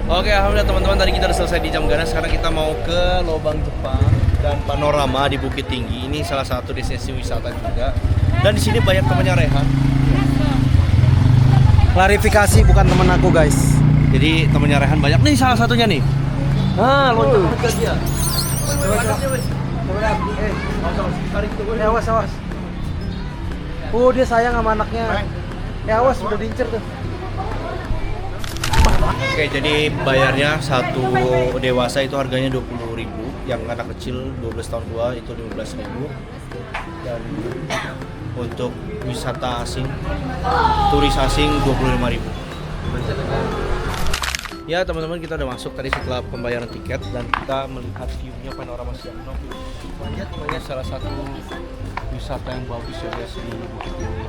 Oke, alhamdulillah teman-teman, tadi kita udah selesai di Jamgana. Sekarang kita mau ke Lobang Jepang dan Panorama di Bukit Tinggi. Ini salah satu destinasi wisata juga. Dan di sini banyak temannya Rehan. Klarifikasi, bukan teman aku guys. Jadi temannya Rehan banyak. Nih salah satunya nih. Ah, loncat ke dia. Awas awas. Oh, dia sayang sama anaknya. Awas, udah diincer tuh. Oke, jadi bayarnya satu dewasa itu harganya 20.000, yang anak kecil 12 tahun tua itu 15.000, dan untuk wisata asing, turis asing 25.000. Ya teman-teman, kita udah masuk tadi setelah pembayaran tiket dan kita melihat view-nya panorama Siano. Namanya salah satu wisata yang bagus ya guys di Bukit Tinggi.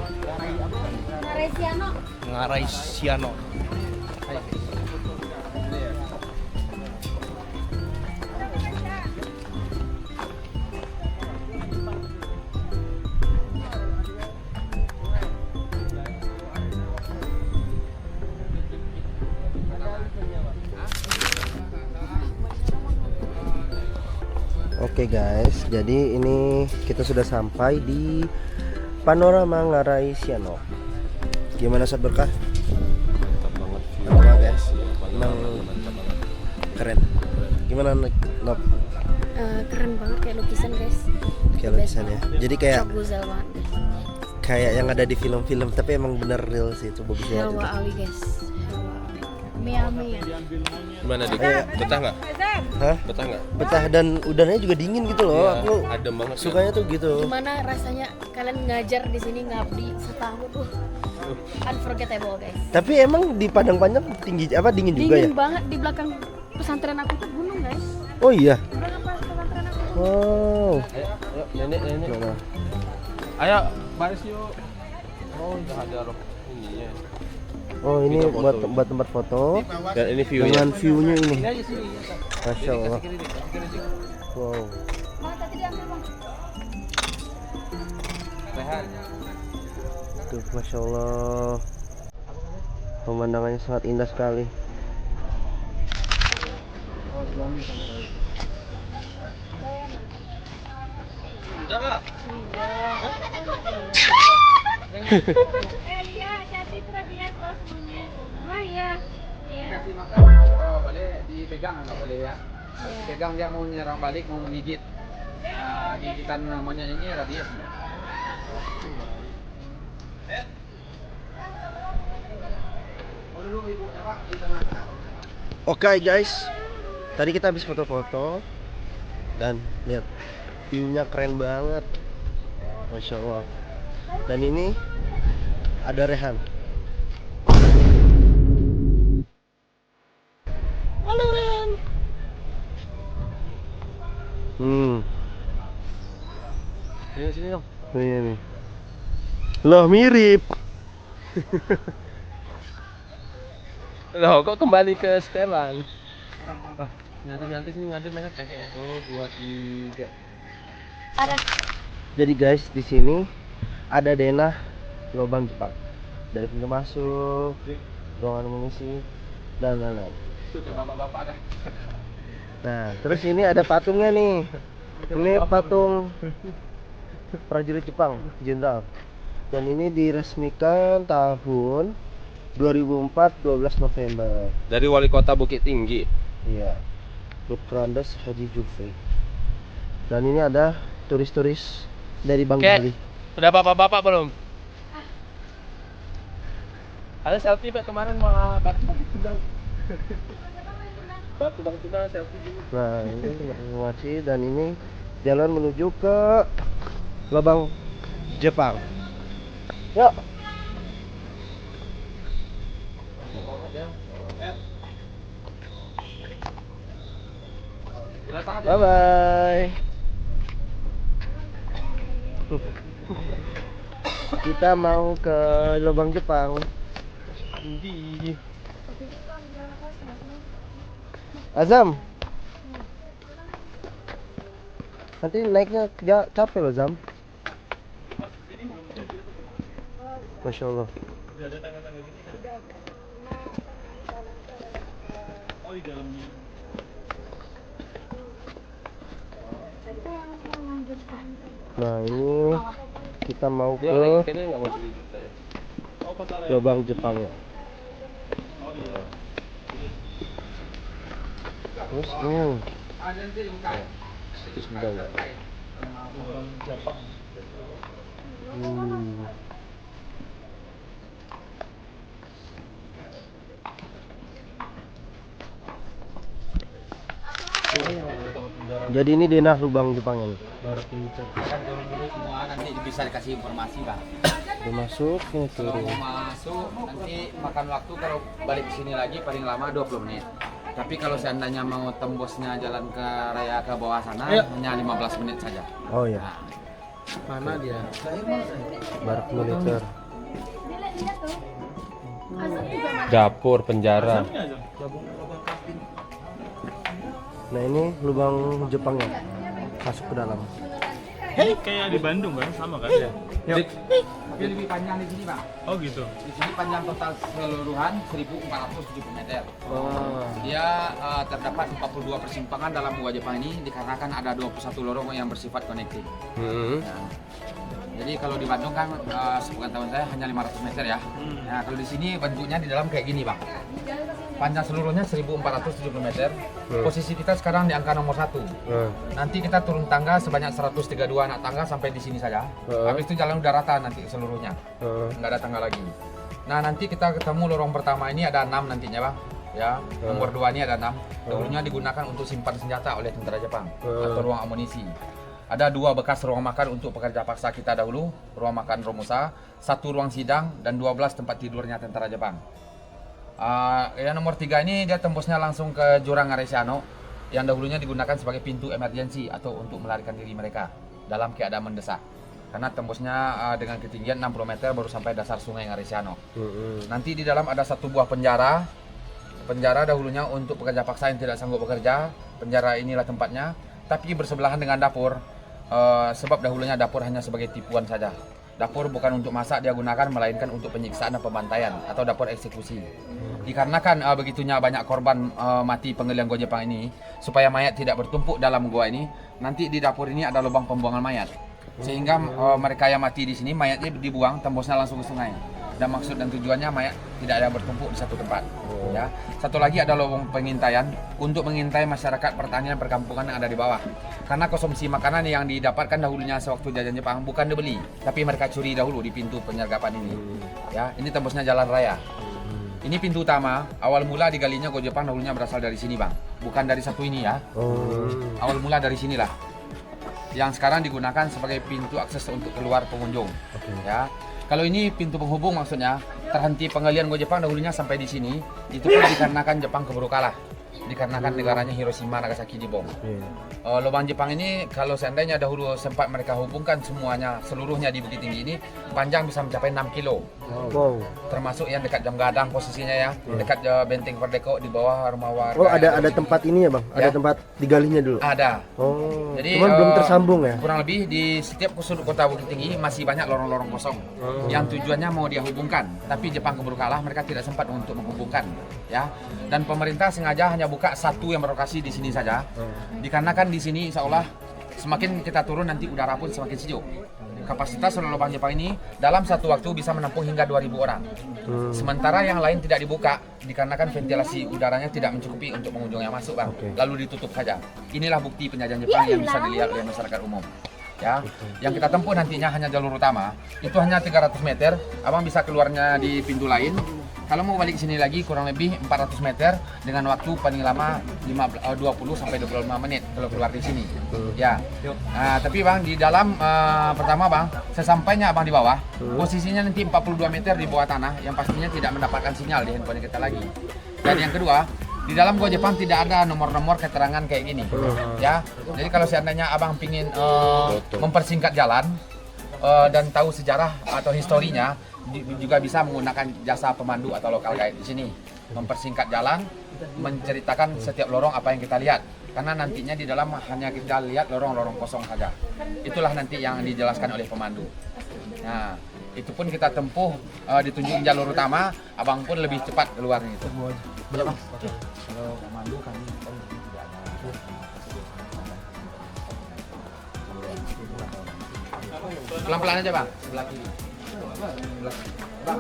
Ngarai Siano. Oke guys, jadi ini kita sudah sampai di Panorama Ngarai Siano. Gimana saat berkah? Mantap banget. Mantap banget guys. Emang keren. Gimana Nop? Keren banget kayak lukisan guys. Kayak lukisan ya. Jadi kayak Coguzel banget guys. kayak yang ada di film-film, tapi emang bener real sih, itu bagus banget. Helwa Awi guys. Miami. Gimana dik? Betah nggak? Hah? Betah nggak? Betah dan udaranya juga dingin gitu loh. Iya, Aku adem banget. sukanya tuh gitu. Gimana rasanya kalian ngajar di sini ngabdi setahun unforgettable guys. Tapi emang di Padang Panjang tinggi apa dingin juga ya? Dingin banget di belakang pesantren aku tuh gunung guys. Oh iya. Di belakang pesantren aku. Wow. Ayo, nenek. Mana? Ayo, baris yuk. Oh, udah ada rock ininya. Oh ini Kita foto. buat tempat foto Dan ini view-nya. dengan view-nya ini. Masya Allah. Wow. Rehan. Tuh, Masya Allah. Pemandangannya sangat indah sekali. Oh, boleh dipegang nggak boleh ya? Pegang dia mau nyerang balik, mau menggigit. Nah, gigitan monyet ini rabies. Oke guys, tadi kita habis foto-foto dan lihat view-nya keren banget, Masya Allah. Dan ini ada Rehan. Halo Rehan. Sini dong. Oh, iya nih. Loh mirip. Loh, kok kembali ke setelan? Nanti sini ngadep mereka kayak. Oh, 2, 3. Ada Jadi guys, di sini ada denah lubang Jepang. Dari pintu masuk, ruangan mengisi, dan lain-lain. Bapak-bapak dah. Nah, terus ini ada patungnya nih. Ini patung prajurit Jepang, jenderal. Dan ini diresmikan tahun 2004, 12 November. Dari wali kota Bukit Tinggi. Iya. Lutrandas Haji Jufri. Dan ini ada turis-turis dari Bang Ket. Bali. Udah bapak-bapak belum? Ada selfie Pak kemarin mau Tudang selfie dulu. Nah, ini informasi dan ini jalan menuju ke Lubang Jepang. Yuk. Bye bye. Kita mau ke Lubang Jepang. Di Azam. Nanti naiknya capek loh Zam. Masya Allah. Nah ini kita mau Dia ke kayaknya nggak mau cerita ya. lubang Jepang ya. Terus itu sudah ya. Hmm. Jadi ini denah lubang Jepangnya nih. Kan turun dulu semua, nanti bisa dikasih informasi bang. Udah masuk ini Kalau turun. mau masuk, nanti makan waktu kalau balik ke sini lagi paling lama 20 menit. Tapi kalau seandainya mau tembusnya jalan ke raya ke bawah sana, hanya 15 menit saja. Oh ya, Mana dia? barak militer. Dapur penjara. Nah ini lubang Jepangnya masuk ke dalam. Ini kayak di Bandung kan, sama kan? Tapi lebih panjang di sini bang. Oh gitu. Di sini panjang total keseluruhan 1.470 meter. Oh. Dia terdapat 42 persimpangan dalam gua Jepang ini dikarenakan ada 21 lorong yang bersifat konektif. Nah, jadi kalau di Bandung kan sepengetahuan saya hanya 500 meter ya. Nah kalau di sini bentuknya di dalam kayak gini bang. Panjang seluruhnya 1.470 meter. Posisi kita sekarang di angka nomor 1. Nanti kita turun tangga sebanyak 132 anak tangga sampai di sini saja. Habis itu jalan udah rata nanti seluruhnya. Nggak ada tangga lagi. Nah nanti kita ketemu lorong pertama ini ada 6 nantinya bang. Ya, nomor 2 ini ada 6. Dahulunya digunakan untuk simpan senjata oleh tentara Jepang atau ruang amunisi. Ada 2 bekas ruang makan untuk pekerja paksa kita dahulu, ruang makan Romusa, 1 ruang sidang dan 12 tempat tidurnya tentara Jepang. Yang nomor 3 ini dia tembusnya langsung ke jurang Aresiano yang dahulunya digunakan sebagai pintu emergensi atau untuk melarikan diri mereka dalam keadaan mendesak. Karena tembusnya dengan ketinggian 60 meter baru sampai dasar sungai Aresiano. Nanti di dalam ada 1 buah penjara. Penjara dahulunya untuk pekerja paksa yang tidak sanggup bekerja. Penjara inilah tempatnya, tapi bersebelahan dengan dapur. Sebab dahulunya dapur hanya sebagai tipuan saja. Dapur bukan untuk masak dia gunakan, melainkan untuk penyiksaan dan pembantaian atau dapur eksekusi. Dikarenakan begitunya banyak korban mati penggalian gua Jepang ini, supaya mayat tidak bertumpuk dalam gua ini, nanti di dapur ini ada lubang pembuangan mayat. Sehingga mereka yang mati di sini mayatnya dibuang tembusnya langsung ke sungai. Dan maksud dan tujuannya mayat tidak ada bertumpuk di satu tempat. Ya. Satu lagi ada lubang pengintaian untuk mengintai masyarakat pertanian perkampungan yang ada di bawah. Karena konsumsi makanan yang didapatkan dahulunya sewaktu jajan Jepang bukan dibeli, tapi mereka curi dahulu di pintu penyergapan ini. Ya, ini tembusnya jalan raya. Ini pintu utama. Awal mula digalinya gua Jepang dahulunya berasal dari sini bang, bukan dari satu ini ya. Awal mula dari sinilah. Yang sekarang digunakan sebagai pintu akses untuk keluar pengunjung. Ya. Kalau ini pintu penghubung maksudnya terhenti penggalian gua Jepang dahulunya sampai di sini. Itu pun dikarenakan Jepang keburu kalah. Dikarenakan negaranya Hiroshima Nagasaki dibom. Lubang Jepang ini kalau seandainya dahulu sempat mereka hubungkan semuanya seluruhnya di Bukit Tinggi ini panjang bisa mencapai 6 kilo. Termasuk yang dekat Jam Gadang posisinya ya, dekat Benteng Perdeko di bawah rumah warga. Oh ada tempat ini ya bang? Ada tempat digalinya dulu? Ada. Oh. Jadi Cuman belum tersambung ya? Kurang lebih di setiap sudut kota Bukit Tinggi masih banyak lorong-lorong kosong yang tujuannya mau dia hubungkan, tapi Jepang keburu kalah, mereka tidak sempat untuk menghubungkan, ya. Dan pemerintah sengaja hanya buka 1 yang berlokasi di sini saja, dikarenakan di sini insya Allah semakin kita turun nanti udara pun semakin sejuk. Kapasitas lubang Jepang ini dalam satu waktu bisa menampung hingga 2.000 orang. Sementara yang lain tidak dibuka dikarenakan ventilasi udaranya tidak mencukupi untuk pengunjung yang masuk bang. Lalu ditutup saja. Inilah bukti penjajahan Jepang yang bisa dilihat oleh masyarakat umum. Ya, yang kita tempuh nantinya hanya jalur utama. Itu hanya 300 meter. Abang bisa keluarnya di pintu lain. Kalau mau balik sini lagi kurang lebih 400 meter dengan waktu paling lama 20 sampai 25 menit kalau keluar di sini. Ya. Nah, tapi Bang di dalam pertama Bang, sesampainya Abang di bawah, posisinya nanti 42 meter di bawah tanah yang pastinya tidak mendapatkan sinyal di handphone kita lagi. Dan yang kedua, di dalam gua Jepang tidak ada nomor-nomor keterangan kayak gini. Ya. Jadi kalau seandainya Abang pingin mempersingkat jalan dan tahu sejarah atau historinya, juga bisa menggunakan jasa pemandu atau lokal guide di sini, mempersingkat jalan, menceritakan setiap lorong apa yang kita lihat, karena nantinya di dalam hanya kita lihat lorong-lorong kosong saja. Itulah nanti yang dijelaskan oleh pemandu. Nah, itu pun kita tempuh ditunjukin jalur utama, abang pun lebih cepat keluarnya itu. Berapa? Kalau pemandu kami tidak ada. Pelan-pelan aja bang, sebelah kiri. Bang,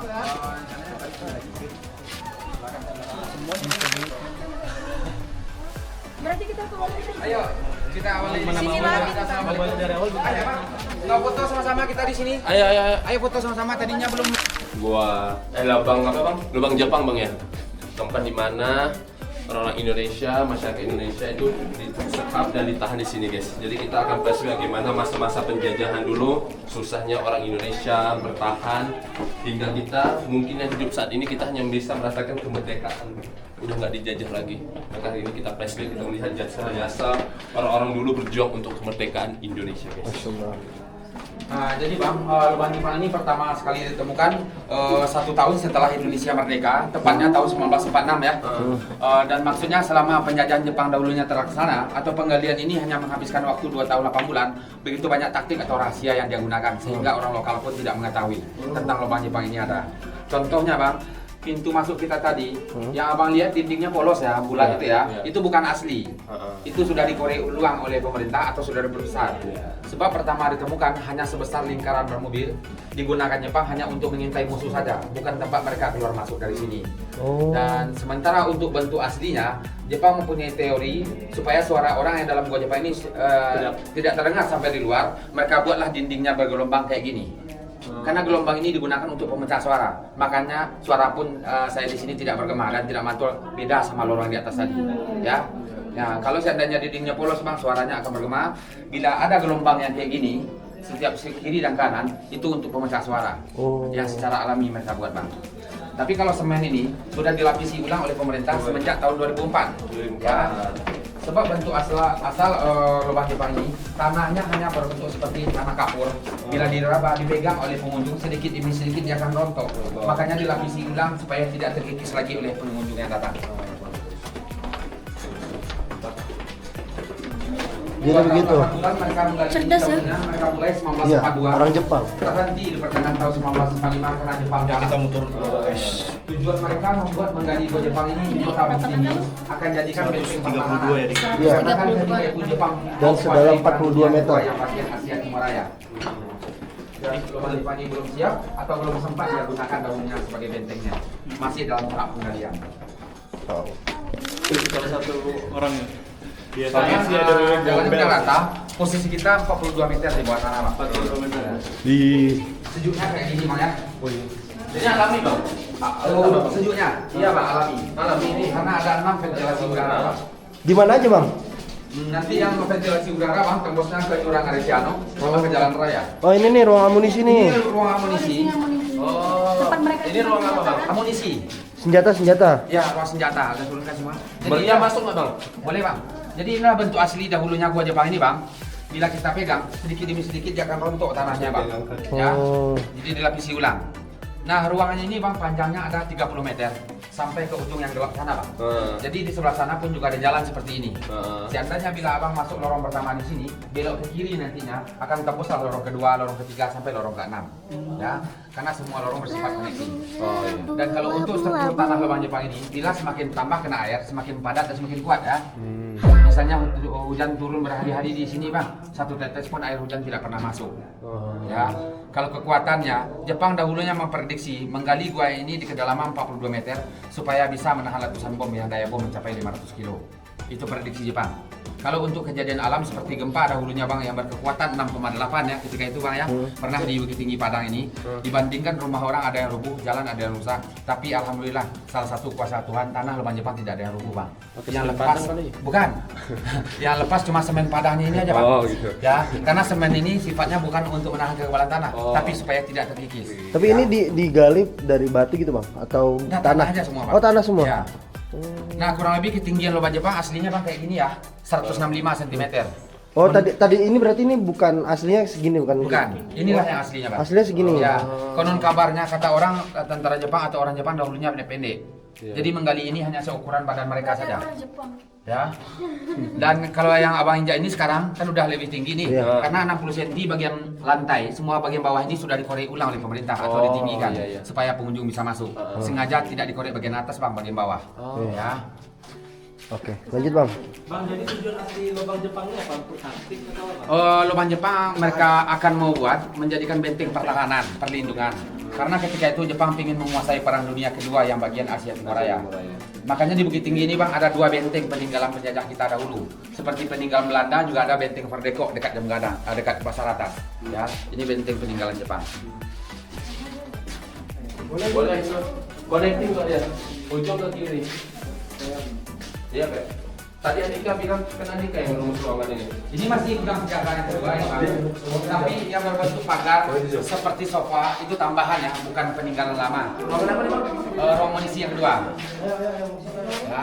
Berarti kita kembali. ayo kita awali Sini lagi. dari awal. Ayo bang, kita foto sama-sama kita di sini. Ayo foto sama-sama. Tadinya belum. Lubang apa bang? Lubang Jepang bang ya. Tempat di mana orang-orang Indonesia, masyarakat Indonesia itu disekap dan ditahan di sini guys. Jadi kita akan flashback bagaimana masa-masa penjajahan dulu, susahnya orang Indonesia bertahan hingga kita mungkin yang hidup saat ini kita hanya bisa merasakan kemerdekaan, udah nggak dijajah lagi. Maka hari ini kita flashback, kita melihat jasa-jasa orang-orang dulu berjuang untuk kemerdekaan Indonesia guys. Jadi bang, lubang Jepang ini pertama sekali ditemukan 1 tahun setelah Indonesia merdeka, tepatnya tahun 1946 ya. Dan maksudnya selama penjajahan Jepang dahulunya terlaksana atau penggalian ini hanya menghabiskan waktu 2 tahun 8 bulan, begitu banyak taktik atau rahasia yang dia gunakan sehingga orang lokal pun tidak mengetahui tentang lubang Jepang ini ada. Contohnya bang, pintu masuk kita tadi, yang abang lihat dindingnya polos ya, bulat itu ya, itu bukan asli. Itu sudah dikorek ulang oleh pemerintah atau sudah diperbesar. Sebab pertama ditemukan hanya sebesar lingkaran bermobil, digunakan Jepang hanya untuk mengintai musuh saja, bukan tempat mereka keluar masuk dari sini. Dan sementara untuk bentuk aslinya, Jepang mempunyai teori supaya suara orang yang dalam gua Jepang ini tidak terdengar sampai di luar, mereka buatlah dindingnya bergelombang kayak gini. Karena gelombang ini digunakan untuk pemecah suara, makanya suara pun saya di sini tidak bergema dan tidak mantul, beda sama lorong di atas tadi. Ya, kalau seandainya dindingnya polos bang, suaranya akan bergema. Bila ada gelombang yang kayak gini, setiap kiri dan kanan itu untuk pemecah suara, yang secara alami mereka buat bang. Tapi kalau semen ini sudah dilapisi ulang oleh pemerintah semenjak tahun 2004. Ya. Sebab bentuk asal lubang Jepang ini, tanahnya hanya berbentuk seperti tanah kapur. Bila diraba, dipegang oleh pengunjung sedikit demi sedikit dia akan rontok. Makanya dilapisi ulang supaya tidak terkikis lagi oleh pengunjung yang datang. Jadi begitu. Cerdas ya. Mereka mulai 1942. Iya, orang Jepang. Terhenti di pertengahan tahun 1945 karena Jepang Kita jalan. muter guys. Tujuan mereka membuat menggali gua Jepang ini di kota Bukini akan jadikan benteng 132 ya dik. Iya. Akan jadi yaitu Jepang Dan sedalam 42 meter. yang bagian Asia Timur Raya. Dan lubang Jepang ini belum siap atau belum sempat dia gunakan dahulunya sebagai bentengnya. Masih dalam tahap penggalian. Salah satu orang ya. Soalnya Biasanya sih ada yang jalannya bel. udah rata, posisi kita 42 meter di bawah tanah, Pak. 42 meter. Di Sejuknya kayak gini, Bang ya. Jadi alami, Bang. Sejuknya. Iya, Bang, alami ini karena ada 6 ventilasi udara, Bang. di mana aja bang? Nanti yang ventilasi udara, Bang, tembusnya ke Jurang Aresiano sama ke Jalan Raya. Oh ini nih ruang amunisi nih. Ini ruang amunisi. Tempat mereka Ini ruang apa bang? Amunisi. Senjata. Ya, ruang senjata. Ada turunkan semua. Boleh ya, masuk nggak bang? Boleh, Bang. Jadi inilah bentuk asli dahulunya gua Jepang ini, Bang. Bila kita pegang sedikit demi sedikit dia akan rontok tanahnya, Bang. Ya. Jadi dilapisi ulang. Nah, ruangan ini, Bang, panjangnya ada 30 meter sampai ke ujung yang gelap sana, Bang. Jadi di sebelah sana pun juga ada jalan seperti ini. Seandainya bila Abang masuk lorong pertama di sini, belok ke kiri nantinya akan tembuslah lorong kedua, lorong ketiga sampai lorong ke-6. Ya, karena semua lorong bersifat koneksi. Dan kalau untuk struktur tanah lubang Jepang ini, bila semakin tambah kena air, semakin padat dan semakin kuat ya. Misalnya hujan turun berhari-hari di sini, Bang, satu tetes pun air hujan tidak pernah masuk. Ya, kalau kekuatannya, Jepang dahulunya memprediksi menggali gua ini di kedalaman 42 meter supaya bisa menahan letusan bom yang daya bom mencapai 500 kilo. Itu prediksi Jepang. Kalau untuk kejadian alam seperti gempa dahulunya, Bang, yang berkekuatan 6,8 ya ketika itu, Bang, ya, pernah di Bukit Tinggi Padang ini, dibandingkan rumah orang ada yang rubuh, jalan ada yang rusak, tapi alhamdulillah salah satu kuasa Tuhan, tanah lubang Jepang tidak ada yang rubuh, Bang. Yang lepas bukan. Yang lepas cuma semen padangnya ini aja, Bang. Gitu. Ya, karena semen ini sifatnya bukan untuk menahan kekebalan tanah, tapi supaya tidak terkikis. Tapi ini digali dari batu gitu bang? Atau Nah, tanah? aja semua, Bang. Oh tanah semua? Ya. Nah, kurang lebih ketinggian lubang Jepang aslinya, Bang, kayak gini ya, 165 cm. Oh tadi ini berarti ini bukan aslinya segini bukan? Bukan, inilah yang aslinya, Bang. Aslinya segini. Ya, konon kabarnya kata orang tentara Jepang atau orang Jepang dahulunya pendek-pendek. Jadi menggali ini hanya seukuran badan mereka saja. Orang Jepang. Ya. Dan kalau yang abang injak ini sekarang kan udah lebih tinggi nih. Iya. Karena 60 cm bagian lantai, semua bagian bawah ini sudah dikorek ulang oleh pemerintah atau ditinggikan supaya pengunjung bisa masuk. Sengaja tidak dikorek bagian atas bang, bagian bawah. Ya. Oke, lanjut Bang. Bang, jadi tujuan asli lubang Jepang ini apa? Untuk taktik atau apa? Lubang Jepang mereka akan mau buat menjadikan benteng pertahanan, perlindungan. Karena ketika itu Jepang ingin menguasai Perang Dunia Kedua yang bagian Asia Timur Raya. Makanya di Bukit Tinggi ini bang ada 2 benteng peninggalan penjajah kita dahulu. Seperti peninggalan Belanda juga ada benteng Verdeko dekat Jam Gadang, dekat Pasar Atas. Ya, ini benteng peninggalan Jepang. Boleh. Connecting kok dia. Ujung ke kiri. Iya, Pak. Tadi Andika bilang kan Andika yang rumus ruangan ini. Ini masih gudang penjagaan yang kedua ya bang. Tapi yang berbentuk pagar seperti sofa itu tambahan ya, bukan peninggalan lama. Ruangan apa nih, Bang? Ruang munisi yang kedua. Ya.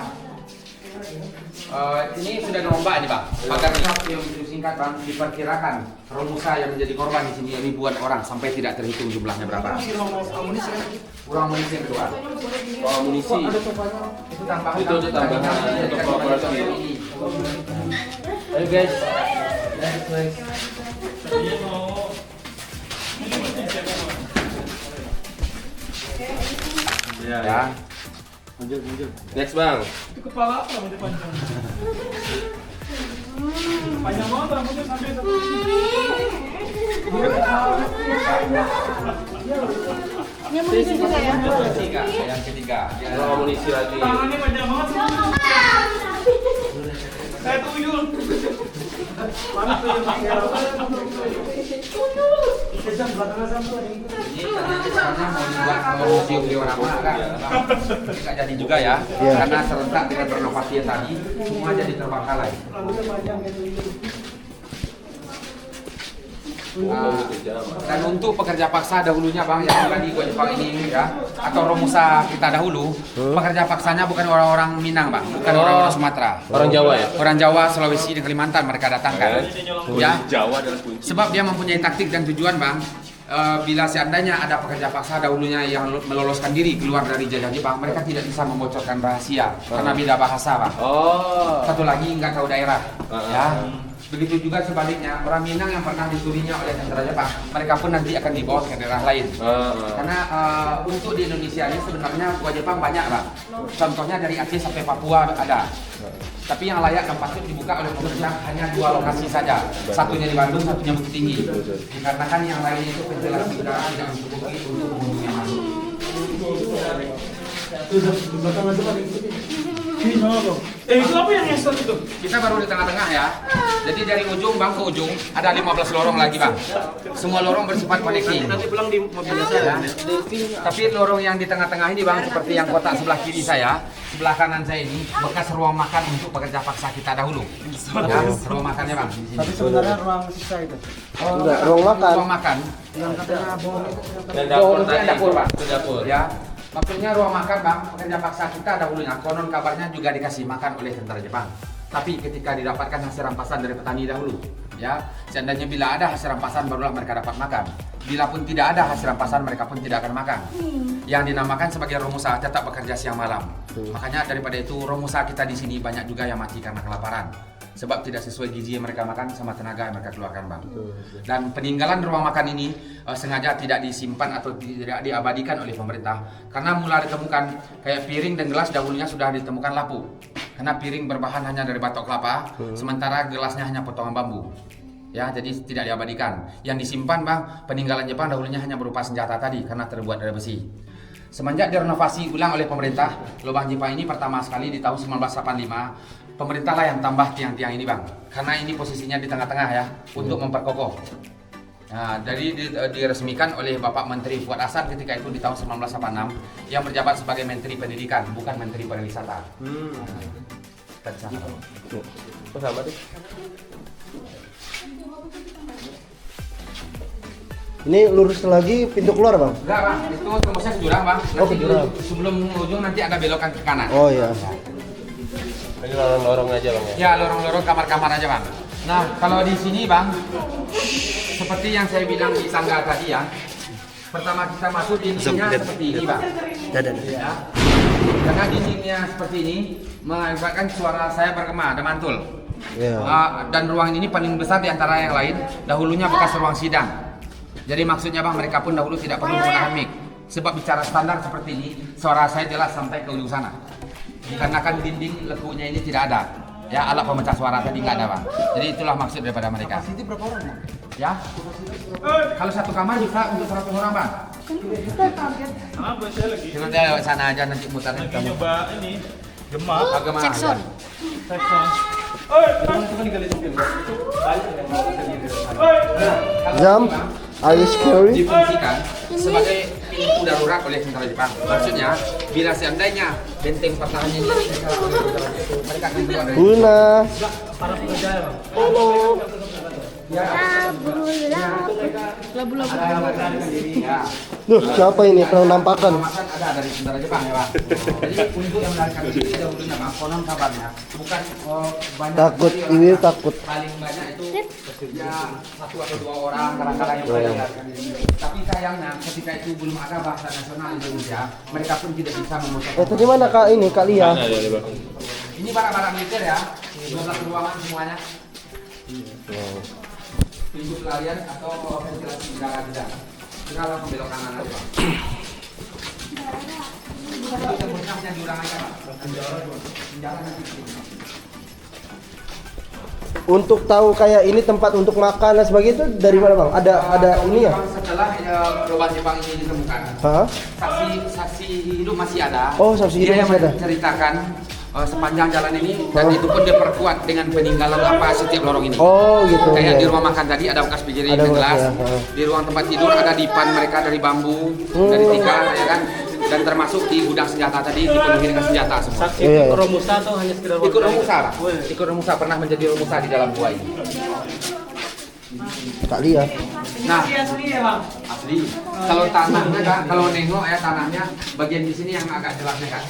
Ini sudah dirombak ini bang. Pagarnya yang begitu singkat bang. Diperkirakan Romusa yang menjadi korban di sini ribuan orang sampai tidak terhitung jumlahnya berapa. Ruang munisi yang kedua. Oh, amunisi. Itu tambahan. Itu tambahan untuk kolaborasi. Ayo guys. Next. Ya. Next bang. Itu kepala apa yang panjang? Panjang banget rambutnya sampai satu. Ini amunisi juga ya? Yang ketiga. Ruang amunisi lagi. Tangannya panjang banget sih. Saya tuyul. Mana tuyul? Kejam belakangnya sampai. Ini tadinya mau dibuat museum diorama kan, nggak jadi juga ya, karena serentak dengan renovasi yang tadi, semua jadi terbengkalai. Dan untuk pekerja paksa dahulunya bang yang ada di Gua Jepang ini ya, atau Romusa kita dahulu, pekerja paksanya bukan orang-orang Minang bang, bukan orang-orang Sumatera. Orang Jawa ya? Orang Jawa, Sulawesi, dan Kalimantan mereka datangkan. Ya, Jawa adalah kunci. sebab dia mempunyai taktik dan tujuan bang. Bila seandainya ada pekerja paksa dahulunya yang meloloskan diri keluar dari jajah Jepang, mereka tidak bisa membocorkan rahasia karena beda bahasa bang. Oh. Satu lagi nggak tahu daerah. Ya. Begitu juga sebaliknya, orang Minang yang pernah dicurinya oleh tentara Jepang, mereka pun nanti akan dibawa ke daerah lain. Karena untuk di Indonesia ini sebenarnya gua Jepang banyak bang. Contohnya dari Aceh sampai Papua ada. Tapi yang layak dan patut dibuka oleh pemerintah hanya 2 lokasi saja. Satunya di Bandung, satunya Bukit Tinggi. Dikarenakan yang lain itu ventilasi udara tidak mencukupi untuk pengunjung yang masuk. Itu apa yang ngesot itu? Kita baru di tengah-tengah ya. Jadi dari ujung bang ke ujung ada 15 lorong lagi bang. Semua lorong bersifat connecting. Nanti pulang di mobilnya saya. Tapi lorong yang di tengah-tengah ini bang, seperti yang kotak sebelah kiri saya, sebelah kanan saya ini bekas ruang makan untuk pekerja paksa kita dahulu. Ya, ruang makannya bang. Di sini. Tapi sebenarnya ruang sisa itu. Enggak, ruang makan. Ruang makan. Yang katanya bom itu. Dan dapur Itu yang tadi. dapur bang. Itu dapur. Ya. Maksudnya ruang makan bang, pekerja paksa kita dahulunya konon kabarnya juga dikasih makan oleh tentara Jepang. Tapi ketika didapatkan hasil rampasan dari petani dahulu, ya, seandainya bila ada hasil rampasan barulah mereka dapat makan. Bila pun tidak ada hasil rampasan mereka pun tidak akan makan. Yang dinamakan sebagai Romusa tetap bekerja siang malam. Makanya daripada itu Romusa kita di sini banyak juga yang mati karena kelaparan. Sebab tidak sesuai gizi yang mereka makan sama tenaga yang mereka keluarkan bang. Dan peninggalan ruang makan ini sengaja tidak disimpan atau tidak diabadikan oleh pemerintah karena mulai ditemukan kayak piring dan gelas dahulunya sudah ditemukan lapuk. Karena piring berbahan hanya dari batok kelapa, sementara gelasnya hanya potongan bambu. Ya, jadi tidak diabadikan. Yang disimpan bang, peninggalan Jepang dahulunya hanya berupa senjata tadi karena terbuat dari besi. Semenjak direnovasi ulang oleh pemerintah, lubang Jepang ini pertama sekali di tahun 1985. Pemerintah lah yang tambah tiang-tiang ini bang, karena ini posisinya di tengah-tengah ya, untuk memperkokoh. Nah, jadi diresmikan oleh Bapak Menteri Fuad Hasan ketika itu di tahun 1986 yang berjabat sebagai Menteri Pendidikan, bukan Menteri Pariwisata. Kita di sana. Oh, sama tuh. Ini lurus lagi pintu keluar Bang. Enggak bang, itu tembusnya ke jurang bang. Oh, ke jurang. Sebelum ujung nanti ada belokan ke kanan. Oh iya. Ini lorong-lorong aja bang ya. Ya, lorong-lorong kamar-kamar aja bang. Nah, kalau di sini bang, seperti yang saya bilang di tangga tadi ya, pertama kita masuk di intinya seperti ini bang. Dadah. Ya. Karena dindingnya seperti ini mengakibatkan suara saya bergema dan mantul. Iya. Dan ruang ini paling besar di antara yang lain. Dahulunya bekas ruang sidang. Jadi maksudnya bang, mereka pun dahulu tidak perlu menggunakan mic. Sebab bicara standar seperti ini, suara saya jelas sampai ke ujung sana. Dikarenakan dinding lekunya ini tidak ada. Ya, alat pemecah suara tadi nggak ada bang. Jadi itulah maksud daripada mereka. Kapasiti berapa orang, Bang? Ya, kalau satu kamar bisa untuk 100 orang bang. Nanti lewat sana aja nanti mutarnya kamu. Nyoba ini gemak. Agama. Sekson. Jump. Are you scary? Difungsikan sebagai pintu darurat oleh tentara Jepang. Maksudnya, bila seandainya benteng pertahanan ini mereka akan keluar dari. Una. Para pekerja ya, Bang. Labu-labu. Ya. Duh, siapa ini penampakan? Kemasan ada dari tentara Jepang ya Pak. Jadi untuk yang melarikan diri dahulunya Bang, konon kabarnya bukan banyak. Takut, sekali orang, Iwil Bang. takut. Paling banyak itu ya 1 atau 2 orang kadang-kadang yang melarikan diri. Tapi sayangnya ketika itu belum ada bahasa nasional Indonesia, mereka pun tidak bisa mengucapkan. Tadi mana Kak ini, Kak Lia? Ini barang-barang militer ya, 12 ruangan semuanya. Pintu pelarian atau ventilasi udara tidak. Kita langsung belok kanan aja Pak. Itu tembusnya hanya diulang aja Pak. Penjara nanti sini. Untuk tahu kayak ini tempat untuk makan dan sebagainya itu dari mana Bang? Ada ini ya? Setelah lubang Jepang ini ditemukan, Hah? saksi hidup masih ada. Oh, saksi hidup Dia yang masih ada. menceritakan sepanjang jalan ini dan itu pun diperkuat dengan peninggalan apa setiap lorong ini. Oh gitu. Kayak iya. di rumah makan tadi ada bekas pijirin Ada yang bekas, gelas. ya, Di ruang tempat tidur ada dipan mereka dari bambu, dari tikar, ya kan. Dan termasuk di gudang senjata tadi dipenuhi dengan senjata semua. Saksi Iya, ikut iya. Romusa atau hanya sekedar Ikut Romusa, Pak. Ikut Romusa pernah menjadi Romusa di dalam gua ini. Kak Lia. Nah, asli ya, Bang? asli. Kalau tanahnya Kak, kalau nengok ya tanahnya bagian di sini yang agak jelasnya Kak.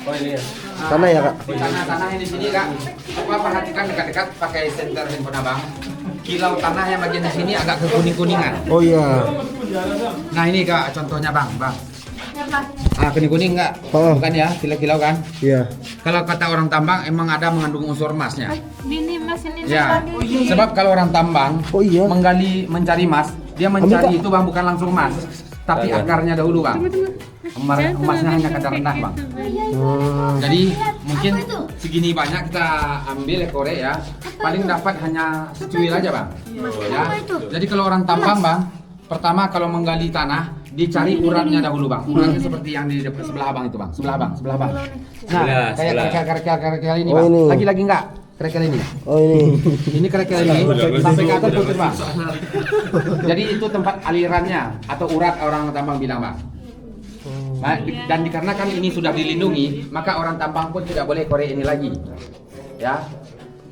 Oh ini ya. Sana ya Kak? Tanah yang di sini Kak. Coba perhatikan dekat-dekat pakai senter handphone Abang. Kilau tanah yang bagian di sini agak kekuning-kuningan. Oh iya. Nah ini Kak contohnya Bang. Kuning-kuning enggak? Oh. Bukan ya, kilau-kilau kan? Iya. Kalau kata orang tambang emang ada mengandung unsur emasnya. Ini mas ini. Ya. Sebab kalau orang tambang Oh iya. mencari emas, dia mencari itu Bang bukan langsung emas, tapi akarnya dahulu Bang. Emasnya hanya kadar rendah Bang. Jadi mungkin segini banyak kita ambil ekore ya, paling dapat hanya secuil aja Bang. Ya. Jadi kalau orang tambang Bang, pertama kalau menggali tanah dicari uratnya dahulu Bang. Uratnya seperti yang di depan sebelah Bang itu Bang, sebelah Bang. Nah, kayak kerikil ini Oh, Bang. ini. Lagi enggak? Kerikil ini. Oh ini. Ini kerikil ini sampai ke atas putih Bang. Jadi itu tempat alirannya atau urat orang tambang bilang Bang. Dan dikarenakan ini sudah dilindungi, maka orang tambang pun tidak boleh korek ini lagi. Ya.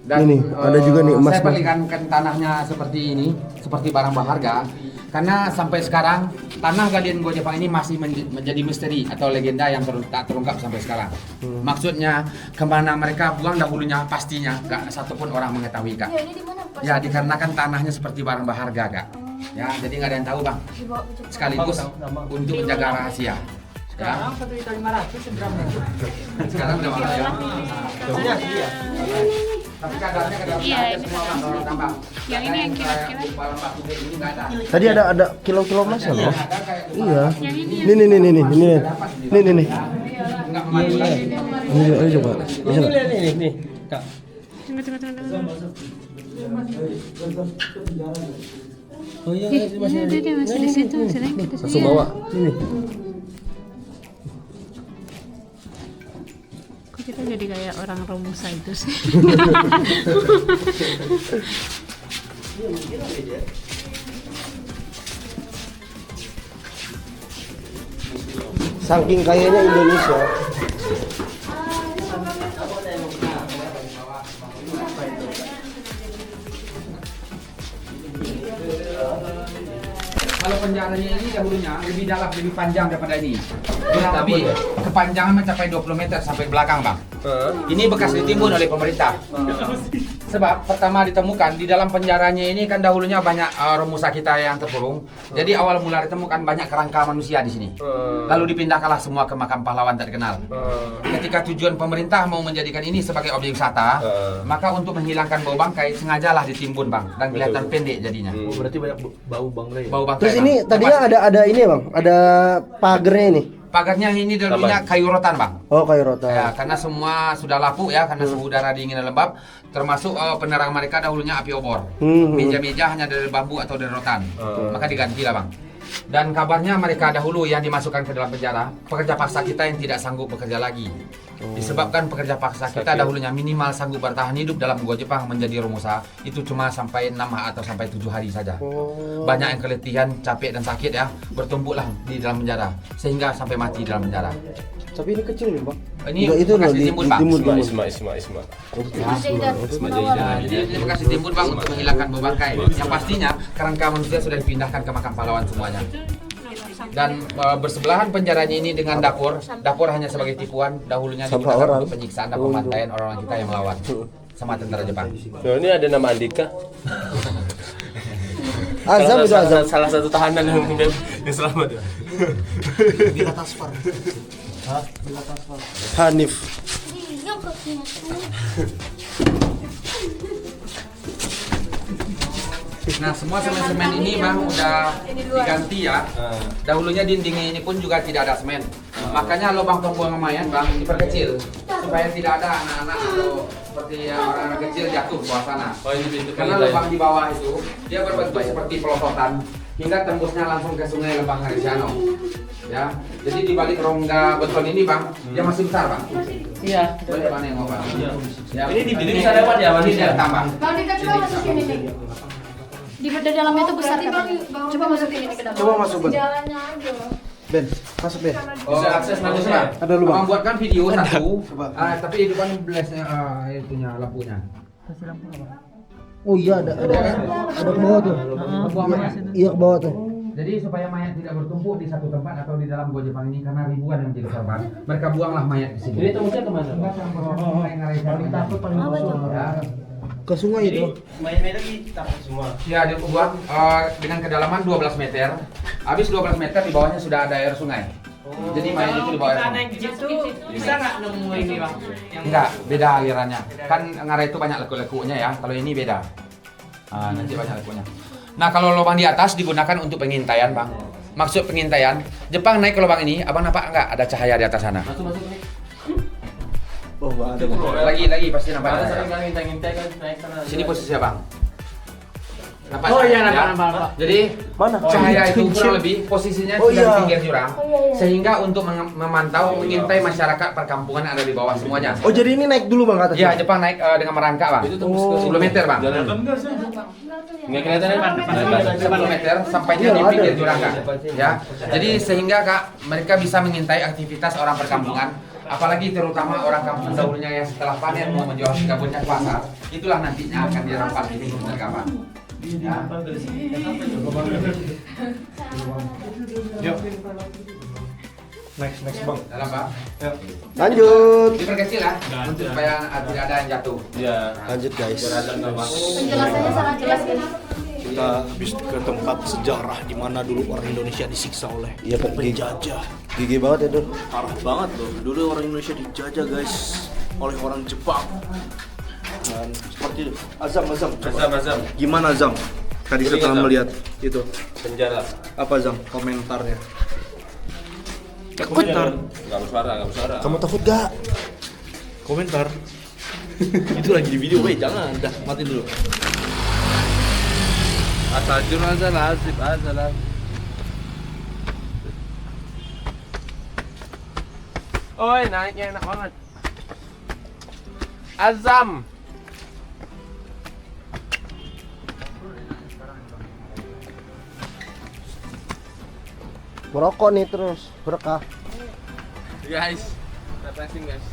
Dan Ini, ada juga nih emas, saya Bang. perlihatkan tanahnya seperti ini, seperti barang berharga. Karena sampai sekarang tanah galian gua Jepang ini masih menjadi misteri atau legenda yang tak terungkap sampai sekarang. Maksudnya kemana mereka buang dahulunya pastinya gak satupun orang mengetahui Kak. Ya dikarenakan tanahnya seperti barang berharga Kak. Ya jadi nggak ada yang tahu Bang. Sekaligus untuk menjaga rahasia. Ya. Sekarang 1.500.000 seberapa? Sekarang udah mahal ya. Tapi kadarnya kadar Iya, ada ini semua Bang orang tambang. Yang ini yang kira-kira. Barang baku kayak ini nggak ada. Tadi ada kilo-kilo emas ya Bang? Ada kayak Iya. Yang ini. Nih. nggak memadu lagi. Ini coba. Bisa nggak? Nih, Kak. Tunggu. Oh iya, Dia masih di situ, sini kita Langsung bawa. Ini. Kok kita jadi kayak orang Romusa itu sih? Saking kayanya Indonesia. Kalau penjaranya ini dahulunya lebih dalam, lebih panjang daripada ini. Tapi kepanjangan mencapai 20 meter sampai belakang Bang. Ini bekas ditimbun oleh pemerintah. Sebab pertama ditemukan di dalam penjaranya ini kan dahulunya banyak romusa kita yang terkurung. Jadi awal mula ditemukan banyak kerangka manusia di sini. Lalu dipindahkanlah semua ke makam pahlawan terkenal. Ketika tujuan pemerintah mau menjadikan ini sebagai objek wisata, maka untuk menghilangkan bau bangkai sengajalah ditimbun bang dan kelihatan pendek jadinya. Oh, berarti banyak bau bangkai. Bau bangkai. Terus ini Bang. tadinya ada ini ya bang, ada pagernya ini. Pagarnya ini dulunya kayu rotan bang. Oh kayu rotan. Ya, karena semua sudah lapuk ya, karena suhu udara dingin dan lembab. Termasuk penerang mereka dahulunya api obor. Meja-meja hanya dari bambu atau dari rotan. Maka diganti lah bang. Dan kabarnya mereka dahulu yang dimasukkan ke dalam penjara, pekerja paksa kita yang tidak sanggup bekerja lagi. Disebabkan pekerja paksa kita dahulunya minimal sanggup bertahan hidup dalam gua Jepang menjadi romusa itu cuma sampai 6 atau sampai 7 hari saja. Banyak yang keletihan, capek dan sakit ya, bertumpuklah di dalam penjara sehingga sampai mati di dalam penjara. Tapi ini kecil nih bang. Ini Enggak, itu bekas loh, ditimbun bang. Isma. Jadi ini bekas ditimbun bang untuk menghilangkan bau bangkai. Yang pastinya kerangka manusia sudah dipindahkan ke makam pahlawan semuanya. Dan bersebelahan penjaranya ini dengan dapur. Dapur hanya sebagai tipuan. Dahulunya digunakan untuk penyiksaan dan pembantaian orang-orang kita yang melawan sama tentara Jepang. So, ini ada nama Andika. Azam itu Azam. Salah satu tahanan yang selamat ya. Hanif. Nah semua semen-semen ini bang udah diganti ya. Dahulunya dindingnya ini pun juga tidak ada semen. Makanya lubang pembuangan mayat bang diperkecil supaya tidak ada anak-anak atau seperti orang-orang kecil jatuh ke bawah sana. Karena lubang di bawah itu dia berbentuk seperti pelosotan hingga tembusnya langsung ke sungai Lembang Harisiano. Ya, jadi di balik rongga beton ini bang, dia masih besar bang. Iya. Boleh bang nengok bang. Ya, Ini bisa lewat ya, Bang? Ini dia tambah. Bang Dika coba masukin ini. Di dalamnya itu besar katanya. Coba masukin ini ke dalam. Coba masuk Ben. Jalannya aja. Ben, masuk Ben. Bisa akses manusia. Ada lubang. Abang buatkan video satu. Coba. Tapi itu kan blastnya itunya lampunya. Oh iya ada ke bawah tuh. Iya ke bawah tuh. Jadi supaya mayat tidak bertumpuk di satu tempat atau di dalam gua Jepang ini karena ribuan yang menjadi korban, mereka buanglah mayat ke sini. Jadi tembusnya kemana? Takut paling Ke sungai itu. Main-main lagi takut semua. Ya, dia buat dengan kedalaman 12 meter. Habis 12 meter di bawahnya sudah ada air sungai. Jadi mayat itu di bawah air sungai. Gitu bisa nggak nemu ini bang? Enggak, beda alirannya. Kan Ngarai itu banyak leku-lekunya ya. Kalau ini beda. Nanti banyak lekunya. Nah, kalau lubang di atas digunakan untuk pengintaian, Bang. Maksud pengintaian, Jepang naik ke lubang ini, Abang nampak enggak ada cahaya di atas sana? Masuk. Oh, ada. Lagi pasti nampak. Ada Ada sering ngintai kan naik sana. sini posisi Abang. Nampak Oh iya, cahaya? nampak. Jadi Mana? cahaya itu kurang lebih posisinya Oh, sudah di iya. pinggir jurang, iya. sehingga untuk memantau, mengintai masyarakat perkampungan yang ada di bawah semuanya. Oh jadi ini naik dulu bang ke atas? Iya, Jepang naik dengan merangkak, Bang. Itu tembus ke 10 meter, Bang. Nggak kelihatan ya? 10 meter sampainya di Iya, pinggir ada. jurang Kak. Ya. Jadi sehingga Kak mereka bisa mengintai aktivitas orang perkampungan, apalagi terutama orang kampung dahulunya yang setelah panen mau menjual kebunnya ke pasar, itulah nantinya akan dirampas di pinggir mereka. Ya. Yuk. Next bang. Dalam Pak. Lanjut. Diperkecil ya, untuk supaya tidak ada yang jatuh. Iya. Lanjut guys. Penjelasannya sangat jelas kan. Kita habis ke tempat sejarah di mana dulu orang Indonesia disiksa oleh Iya Pak. penjajah. Gigi banget ya tuh. Parah banget loh. Dulu orang Indonesia dijajah guys oleh orang Jepang. Dan seperti itu. Azam. Coba. Azam. Gimana Azam? Tadi Jadi, setelah Azam. melihat itu Penjara. apa Azam komentarnya? Komentar. Nggak bersuara. Kamu takut gak? Komentar. Itu lagi di video, weh jangan, dah mati dulu. Asajur aja lazim. Oi, naiknya enak banget. Azam. Merokok nih terus berkah. Guys, refreshing guys.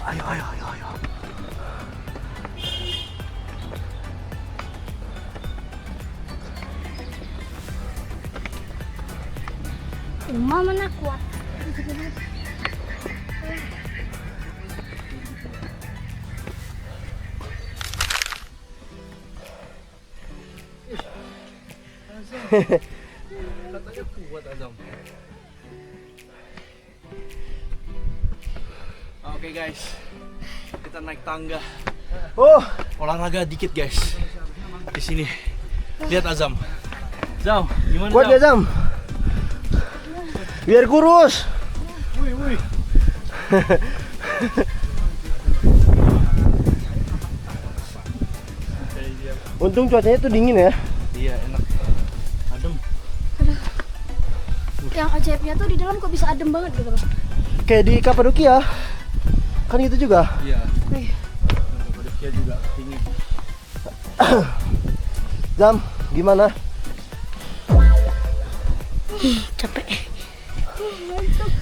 Ayo. Cuma mana kuat. Katanya kuat Azam. Oke guys, kita naik tangga. Oh, Olahraga dikit guys. Di sini. Lihat Azam. Zam, gimana kuat ya Zam. Biar kurus. Wih, wih. Untung cuacanya tuh dingin ya. Iya, enak. Adem. Yang ajaibnya tuh di dalam kok bisa adem banget gitu loh. Kayak di Kapadokia. Kan gitu juga. Iya. Wih, Kapadokia juga tinggi. Zam, gimana? capek. Ngantuk.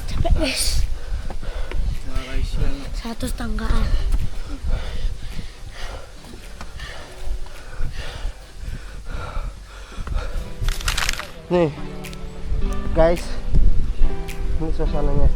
Capek guys. Nah, guys, yang 100 tanggaan. Nih, guys, ini suasananya.